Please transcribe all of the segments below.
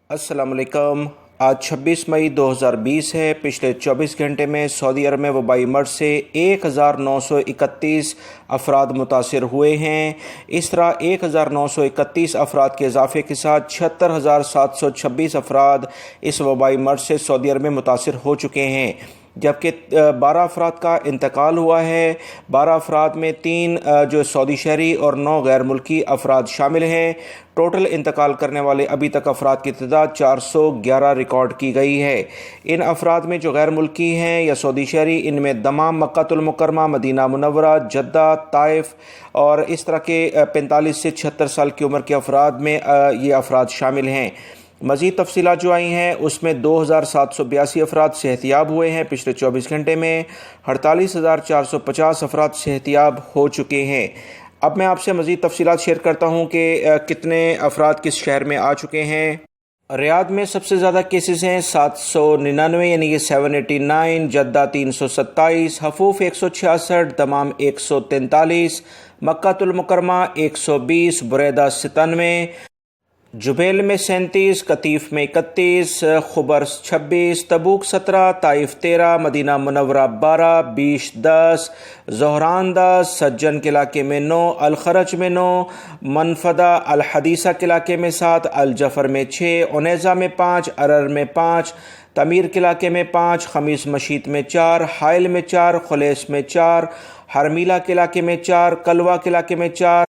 अस्सलाम वालेकुम। आज 26 मई 2020 है। पिछले 24 घंटे में सऊदी अरब में वबाई मर्ज से 1931 अफराद मुतासिर हुए हैं। इस तरह 1931 अफराद के इजाफे के साथ 76,726 अफराद इस वबाई मर्ज से सऊदी अरब में मुतासिर हो चुके हैं, जबकि 12 अफराद का इंतकाल हुआ है। 12 अफराद में 3 जो सऊदी शहरी और 9 गैर मुल्की अफराद शामिल हैं। टोटल इंतकाल करने वाले अभी तक अफराद की तादाद 411 रिकॉर्ड की गई है। इन अफराद में जो गैर मुल्की हैं या सऊदी शहरी, इनमें दमाम, मक्कातुल मुकर्रमा, मदीना मुनव्वरा, जद्दा, ताइफ और इस तरह के 45 से 76 साल की उम्र के अफराद में ये अफराद शामिल हैं। मज़ीद तफसीलात जो आई हैं उसमें 2,782 अफराद सेहतियाब हुए हैं। पिछले 24 घंटे में 48,450 अफराद सेहतियाब हो चुके हैं। अब मैं आपसे मज़ीद तफसीलात शेयर करता हूँ कि कितने अफराद किस शहर में आ चुके हैं। रियाद में सबसे ज़्यादा केसेस हैं 799 यानी कि 789, जद्दा 327, हफूफ 166, दमाम 143, मक्कातुल मुकर्रमा 120, बुरैदा 97, जुबैल में 37, कतीफ में 31, Khobar 26, Tabuk 17, Taif 13, Medina Munawwara 12, बीश 10, ज़ोहरान 10, सज्जन के इलाके में 9, अल खरज में 9, मनफदा अल हदीसा के इलाके में 7, अल जफर में 6, उनैज़ा में 5, अरर में 5, तमीर के इलाके में 5, खमीस मशीत में 4, हाइल में 4, खुलेस में 4, हरमीला के इलाके में 4, कलवा के इलाके में 4,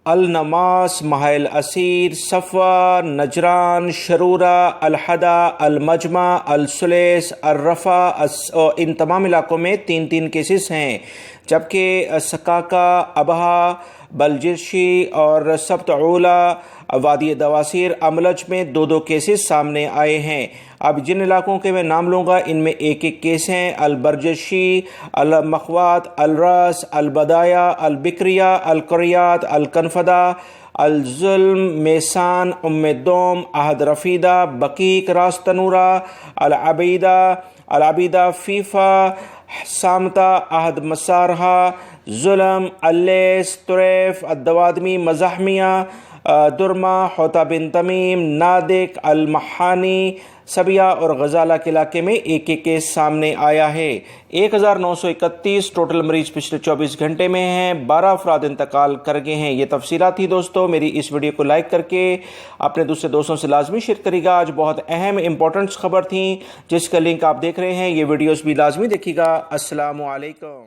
अल नमास, महाल असीर, सफ़ा, नजरान, शरूरा, अलहदा, अल मजमा, अल सुलेस, अल रफ़ा, इन तमाम इलाकों में 3-3 केसेस हैं। जबकि सकाका, अबहा, बलजिरशी और सब्तउला, वादी दवासीर, अमलज में 2-2 केसेस सामने आए हैं। अब जिन इलाकों के मैं नाम लूँगा इनमें 1-1 केस हैं। अल बरजशी, अल मखवात, अल रस, अल बदाया, अल बिक्रिया, अल कुरियात, अल कनफदा, अल जुल्म, मेसान, उम्मेदोम, अहद रफीदा, बकीक, रास्तनूरा, अल अबीदा, फीफा, सामता, अहद मसारहा, जुल्म, अल्लेस, तुरैफ, अद्दवादमी, मज़ाहमिया, दुरमा, होता बिन तमीम, नादिक, अल महानी, सबिया और गजाला के इलाके में 1-1 केस सामने आया है। 1931 टोटल मरीज पिछले 24 घंटे में हैं। 12 अफराद इंतकाल कर गए हैं। ये तफसीलात थी दोस्तों। मेरी इस वीडियो को लाइक करके अपने दूसरे दोस्तों से लाजमी शेयर करिएगा। आज बहुत अहम इंपॉर्टेंट खबर थी जिसका लिंक आप देख रहे हैं। ये वीडियोस भी लाजमी देखिएगा। अस्सलामु अलैकुम।